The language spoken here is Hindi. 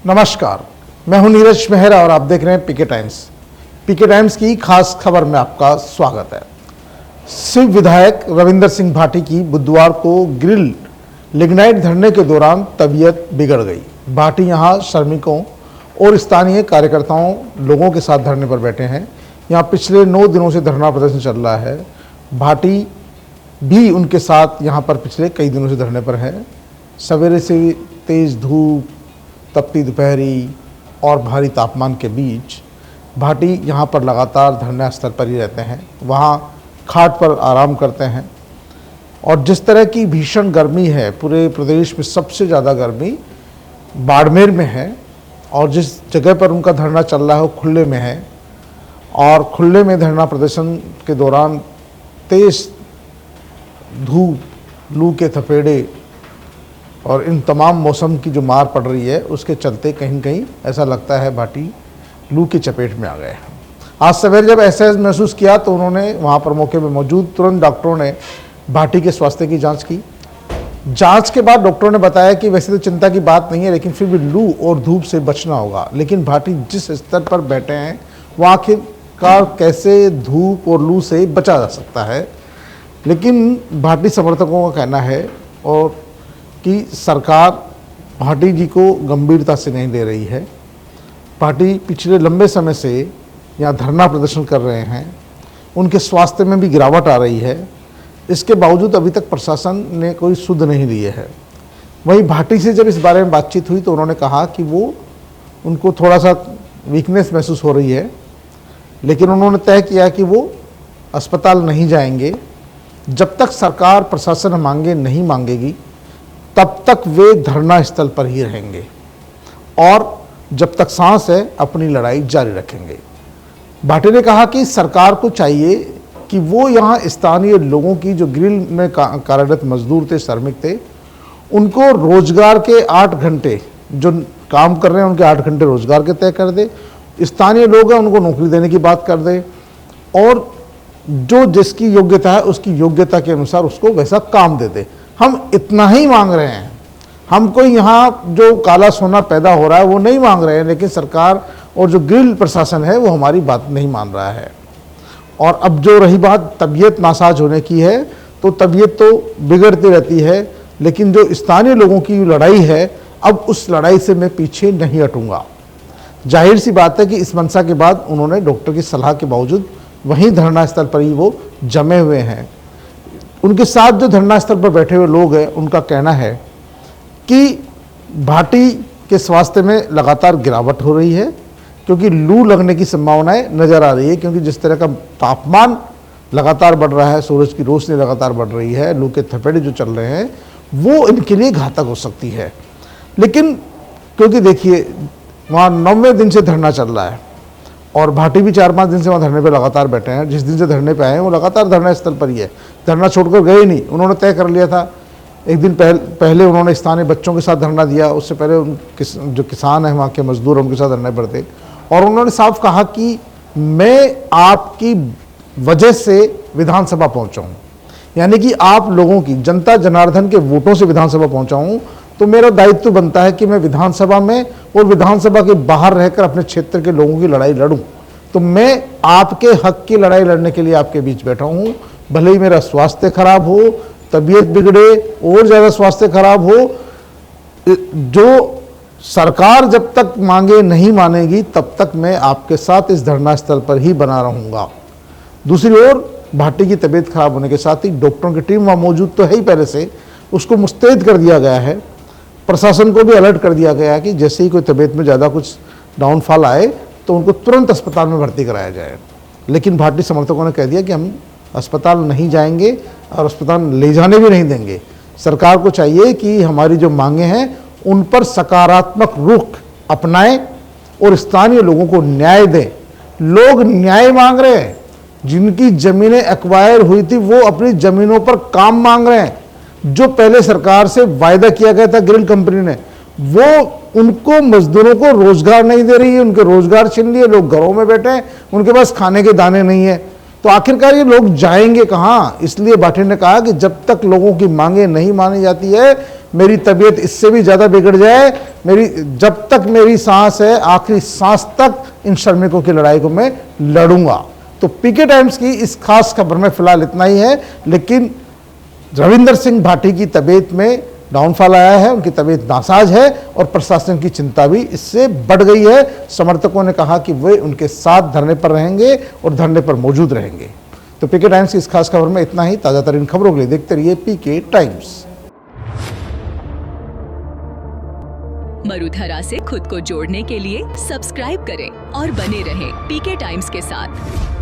नमस्कार, मैं हूं नीरज मेहरा और आप देख रहे हैं पीके टाइम्स। पीके टाइम्स की खास खबर में आपका स्वागत है। शिव विधायक रविंदर सिंह भाटी की बुधवार को ग्रिल लिग्नाइट धरने के दौरान तबीयत बिगड़ गई। भाटी यहां श्रमिकों और स्थानीय कार्यकर्ताओं लोगों के साथ धरने पर बैठे हैं। यहां पिछले 9 दिनों से धरना प्रदर्शन चल रहा है। भाटी भी उनके साथ यहां पर पिछले कई दिनों से धरने पर है। सवेरे से तेज धूप, तपती दोपहरी और भारी तापमान के बीच भाटी यहाँ पर लगातार धरना स्थल पर ही रहते हैं। वहाँ खाट पर आराम करते हैं और जिस तरह की भीषण गर्मी है, पूरे प्रदेश में सबसे ज़्यादा गर्मी बाड़मेर में है और जिस जगह पर उनका धरना चल रहा है वो खुले में है और खुले में धरना प्रदर्शन के दौरान तेज धूप, लू के थपेड़े और इन तमाम मौसम की जो मार पड़ रही है उसके चलते कहीं कहीं ऐसा लगता है भाटी लू की चपेट में आ गए हैं। आज सवेरे जब एहसास महसूस किया तो उन्होंने वहाँ पर मौके पर मौजूद तुरंत डॉक्टरों ने भाटी के स्वास्थ्य की जांच की। जांच के बाद डॉक्टरों ने बताया कि वैसे तो चिंता की बात नहीं है, लेकिन फिर भी लू और धूप से बचना होगा। लेकिन भाटी जिस स्तर पर बैठे हैं वह आखिरकार कैसे धूप और लू से बचा जा सकता है। लेकिन भाटी समर्थकों का कहना है और कि सरकार भाटी जी को गंभीरता से नहीं ले रही है। भाटी पिछले लंबे समय से यहाँ धरना प्रदर्शन कर रहे हैं, उनके स्वास्थ्य में भी गिरावट आ रही है। इसके बावजूद अभी तक प्रशासन ने कोई सुध नहीं लिए है। वहीं भाटी से जब इस बारे में बातचीत हुई तो उन्होंने कहा कि वो उनको थोड़ा सा वीकनेस महसूस हो रही है, लेकिन उन्होंने तय किया कि वो अस्पताल नहीं जाएंगे जब तक सरकार प्रशासन मांगे नहीं मांगेगी, तब तक वे धरना स्थल पर ही रहेंगे और जब तक सांस है अपनी लड़ाई जारी रखेंगे। भाटी ने कहा कि सरकार को चाहिए कि वो यहाँ स्थानीय लोगों की जो ग्रिल में कार्यरत मजदूर थे, श्रमिक थे, उनको रोजगार के 8 घंटे जो काम कर रहे हैं उनके 8 घंटे रोजगार के तय कर दे। स्थानीय लोग हैं उनको नौकरी देने की बात कर दे और जो जिसकी योग्यता है उसकी योग्यता के अनुसार उसको वैसा काम दे दे। हम इतना ही मांग रहे हैं। हम कोई यहाँ जो काला सोना पैदा हो रहा है वो नहीं मांग रहे हैं, लेकिन सरकार और जो ग्रिल प्रशासन है वो हमारी बात नहीं मान रहा है। और अब जो रही बात तबीयत नासाज होने की है, तो तबीयत तो बिगड़ती रहती है, लेकिन जो स्थानीय लोगों की लड़ाई है, अब उस लड़ाई से मैं पीछे नहीं हटूंगा। जाहिर सी बात है कि इस मंशा के बाद उन्होंने डॉक्टर की सलाह के बावजूद वहीं धरना स्थल पर ही वो जमे हुए हैं। उनके साथ जो धरना स्थल पर बैठे हुए लोग हैं उनका कहना है कि भाटी के स्वास्थ्य में लगातार गिरावट हो रही है, क्योंकि लू लगने की संभावनाएं नज़र आ रही है। क्योंकि जिस तरह का तापमान लगातार बढ़ रहा है, सूरज की रोशनी लगातार बढ़ रही है, लू के थपेड़े जो चल रहे हैं वो इनके लिए घातक हो सकती है। लेकिन क्योंकि देखिए वहाँ 9वें दिन से धरना चल रहा है और भाटी भी 4-5 दिन से वहाँ धरने पर लगातार बैठे हैं। जिस दिन से धरने पे आए हैं वो लगातार धरना स्थल पर ही है, धरना छोड़कर गए नहीं। उन्होंने तय कर लिया था, एक दिन पहले उन्होंने स्थानीय बच्चों के साथ धरना दिया, उससे पहले जो किसान हैं वहाँ के मजदूर उनके साथ धरने पर थे और उन्होंने साफ कहा कि मैं आपकी वजह से विधानसभा पहुँचा हूँ, यानी कि आप लोगों की जनता जनार्दन के वोटों से विधानसभा पहुँचा हूँ, तो मेरा दायित्व बनता है कि मैं विधानसभा में और विधानसभा के बाहर रहकर अपने क्षेत्र के लोगों की लड़ाई लड़ूं। तो मैं आपके हक की लड़ाई लड़ने के लिए आपके बीच बैठा हूं। भले ही मेरा स्वास्थ्य खराब हो, तबीयत बिगड़े और ज़्यादा स्वास्थ्य खराब हो, जो सरकार जब तक मांगे नहीं मानेगी तब तक मैं आपके साथ इस धरना स्थल पर ही बना रहूँगा। दूसरी ओर भाटी की तबीयत खराब होने के साथ ही डॉक्टरों की टीम वहाँ मौजूद तो है ही पहले से, उसको मुस्तैद कर दिया गया है। प्रशासन को भी अलर्ट कर दिया गया है कि जैसे ही कोई तबीयत में ज़्यादा कुछ डाउनफॉल आए तो उनको तुरंत अस्पताल में भर्ती कराया जाए। लेकिन भाटी समर्थकों ने कह दिया कि हम अस्पताल नहीं जाएंगे और अस्पताल ले जाने भी नहीं देंगे। सरकार को चाहिए कि हमारी जो मांगे हैं उन पर सकारात्मक रुख अपनाएं और स्थानीय लोगों को न्याय दें। लोग न्याय मांग रहे हैं, जिनकी ज़मीनें एक्वायर हुई थी वो अपनी ज़मीनों पर काम मांग रहे हैं। जो पहले सरकार से वायदा किया गया था ग्रिल कंपनी ने, वो उनको मजदूरों को रोजगार नहीं दे रही है, उनके रोजगार छीन लिए, लोग घरों में बैठे हैं, उनके पास खाने के दाने नहीं है। तो आखिरकार ये लोग जाएंगे कहाँ? इसलिए भाटी ने कहा कि जब तक लोगों की मांगे नहीं मानी जाती है मेरी तबीयत इससे भी ज़्यादा बिगड़ जाए, मेरी जब तक मेरी सांस है आखिरी सांस तक इन श्रमिकों की लड़ाई को मैं लड़ूंगा। तो पीके टाइम्स की इस खास खबर में फिलहाल इतना ही है, लेकिन रविंदर सिंह भाटी की तबीयत में डाउनफॉल आया है, उनकी तबीयत नासाज है और प्रशासन की चिंता भी इससे बढ़ गई है। समर्थकों ने कहा कि वे उनके साथ धरने पर रहेंगे और धरने पर मौजूद रहेंगे। तो पीके टाइम्स की इस खास खबर में इतना ही। ताज़ा तरीन खबरों के लिए देखते रहिए पीके टाइम्स। मरुधरा से खुद को जोड़ने के लिए सब्सक्राइब करें और बने रहें पीके टाइम्स के साथ।